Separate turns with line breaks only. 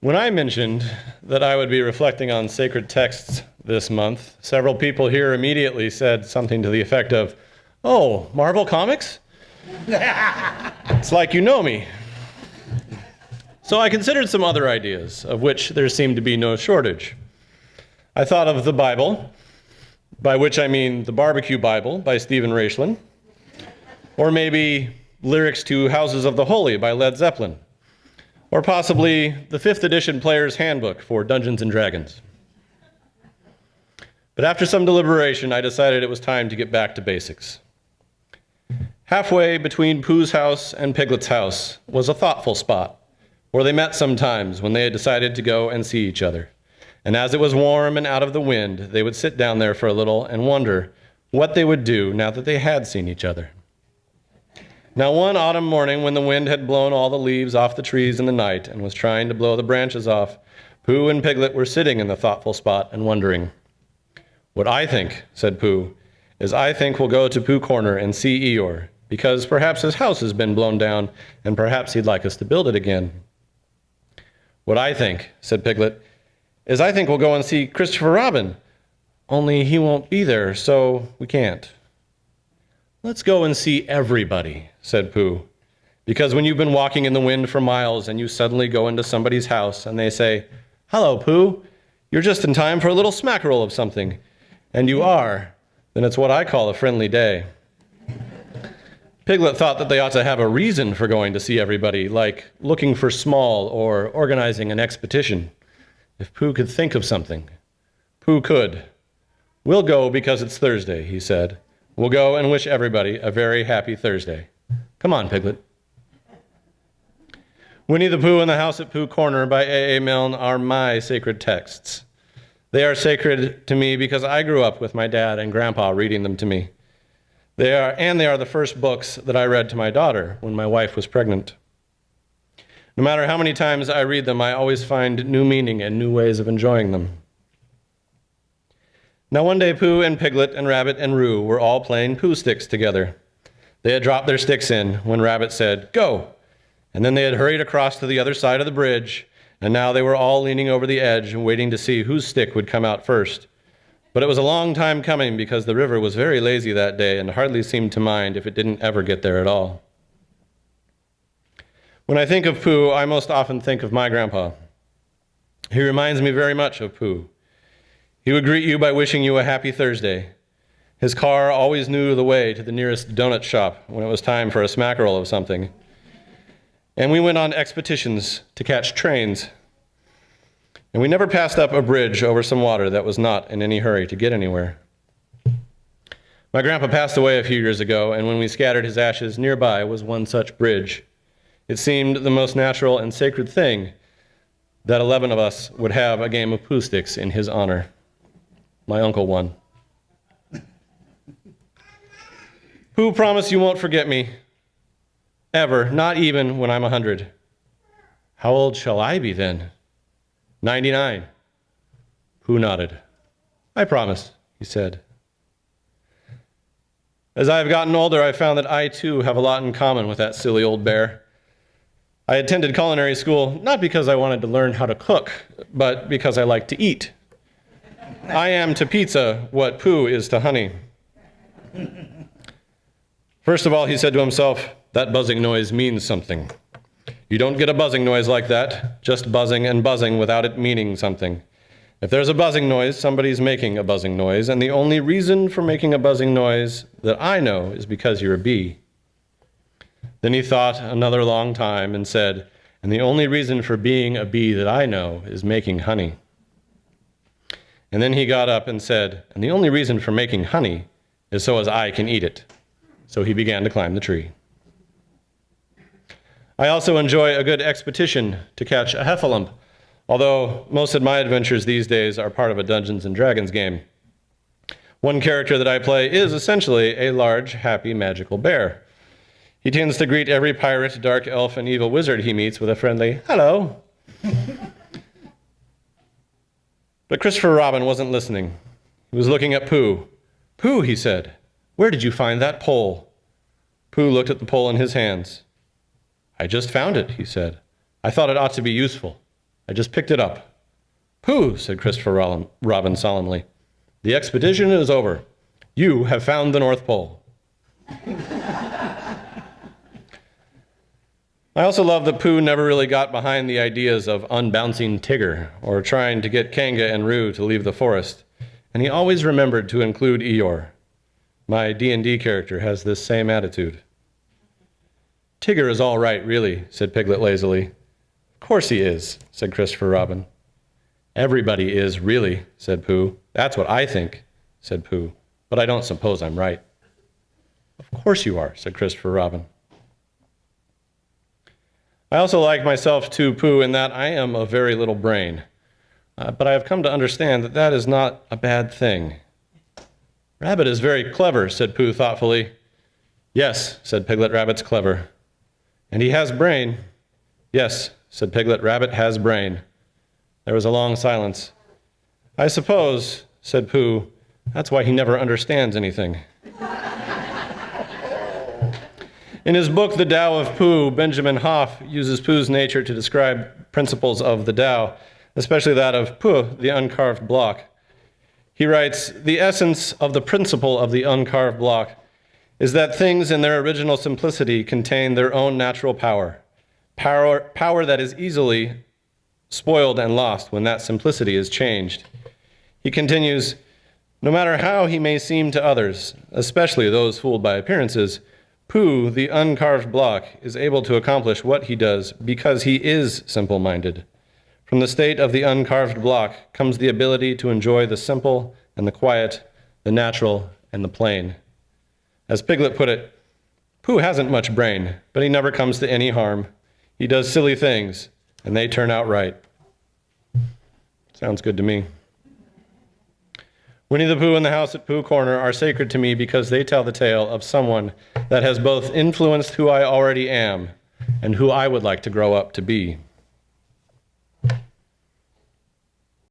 When I mentioned that I would be reflecting on sacred texts this month, several people here immediately said something to the effect of, "Oh, Marvel Comics? It's like you know me." So I considered some other ideas, of which there seemed to be no shortage. I thought of the Bible, by which I mean the Barbecue Bible by Stephen Raishlin, or maybe lyrics to Houses of the Holy by Led Zeppelin, or possibly the 5th edition Player's Handbook for Dungeons and Dragons. But after some deliberation, I decided it was time to get back to basics. Halfway between Pooh's house and Piglet's house was a thoughtful spot, where they met sometimes when they had decided to go and see each other. And as it was warm and out of the wind, they would sit down there for a little and wonder what they would do now that they had seen each other. Now, one autumn morning, when the wind had blown all the leaves off the trees in the night and was trying to blow the branches off, Pooh and Piglet were sitting in the thoughtful spot and wondering. "What I think," said Pooh, "is I think we'll go to Pooh Corner and see Eeyore, because perhaps his house has been blown down and perhaps he'd like us to build it again." "What I think," said Piglet, "is I think we'll go and see Christopher Robin, only he won't be there, so we can't." "Let's go and see everybody," said Pooh, "because when you've been walking in the wind for miles and you suddenly go into somebody's house and they say, 'Hello, Pooh, you're just in time for a little smackerel of something,' and you are, then it's what I call a friendly day." Piglet thought that they ought to have a reason for going to see everybody, like looking for Small or organizing an expedition. If Pooh could think of something. Pooh could. "We'll go because it's Thursday," he said. "We'll go and wish everybody a very happy Thursday. Come on, Piglet." Winnie the Pooh and the House at Pooh Corner by A.A. Milne are my sacred texts. They are sacred to me because I grew up with my dad and grandpa reading them to me. They are the first books that I read to my daughter when my wife was pregnant. No matter how many times I read them, I always find new meaning and new ways of enjoying them. Now one day, Pooh and Piglet and Rabbit and Roo were all playing Pooh sticks together. They had dropped their sticks in when Rabbit said, "Go!" And then they had hurried across to the other side of the bridge, and now they were all leaning over the edge and waiting to see whose stick would come out first. But it was a long time coming because the river was very lazy that day and hardly seemed to mind if it didn't ever get there at all. When I think of Pooh, I most often think of my grandpa. He reminds me very much of Pooh. He would greet you by wishing you a happy Thursday. His car always knew the way to the nearest donut shop when it was time for a smackerel of something. And we went on expeditions to catch trains. And we never passed up a bridge over some water that was not in any hurry to get anywhere. My grandpa passed away a few years ago, and when we scattered his ashes, nearby was one such bridge. It seemed the most natural and sacred thing that 11 of us would have a game of Pooh sticks in his honor. My uncle won. "Pooh, promise you won't forget me. Ever, not even when I'm 100. "How old shall I be then?" 99. Pooh nodded. "I promise," he said. As I have gotten older, I've found that I too have a lot in common with that silly old bear. I attended culinary school not because I wanted to learn how to cook, but because I like to eat. I am to pizza what Pooh is to honey. First of all, he said to himself, "That buzzing noise means something. You don't get a buzzing noise like that, just buzzing and buzzing without it meaning something. If there's a buzzing noise, somebody's making a buzzing noise, and the only reason for making a buzzing noise that I know is because you're a bee." Then he thought another long time and said, "And the only reason for being a bee that I know is making honey." And then he got up and said, "And the only reason for making honey is so as I can eat it." So he began to climb the tree. I also enjoy a good expedition to catch a heffalump, although most of my adventures these days are part of a Dungeons and Dragons game. One character that I play is essentially a large, happy, magical bear. He tends to greet every pirate, dark elf, and evil wizard he meets with a friendly, "Hello." But Christopher Robin wasn't listening. He was looking at Pooh. "Pooh," he said, "where did you find that pole?" Pooh looked at the pole in his hands. "I just found it," he said. "I thought it ought to be useful. I just picked it up. Pooh, said Christopher Robin solemnly. The expedition is over. You have found the North Pole. I also love that Pooh never really got behind the ideas of unbouncing Tigger or trying to get Kanga and Roo to leave the forest, and he always remembered to include Eeyore. My D&D character has this same attitude. Tigger is all right, really, said Piglet lazily. Of course he is, said Christopher Robin. Everybody is, really, said Pooh. That's what I think, said Pooh, but I don't suppose I'm right. Of course you are, said Christopher Robin. I also like myself too, Pooh, in that I am a very little brain. But I have come to understand that that is not a bad thing. Rabbit is very clever, said Pooh thoughtfully. Yes, said Piglet, Rabbit's clever. And he has brain. Yes, said Piglet, Rabbit has brain. There was a long silence. I suppose, said Pooh, that's why he never understands anything. In his book, The Tao of Pooh, Benjamin Hoff uses Pooh's nature to describe principles of the Tao, especially that of Pooh, the uncarved block. He writes, the essence of the principle of the uncarved block is that things in their original simplicity contain their own natural power that is easily spoiled and lost when that simplicity is changed. He continues, no matter how he may seem to others, especially those fooled by appearances, Pooh, the uncarved block, is able to accomplish what he does because he is simple-minded. From the state of the uncarved block comes the ability to enjoy the simple and the quiet, the natural and the plain. As Piglet put it, Pooh hasn't much brain, but he never comes to any harm. He does silly things, and they turn out right. Sounds good to me. Winnie the Pooh and the House at Pooh Corner are sacred to me because they tell the tale of someone that has both influenced who I already am and who I would like to grow up to be.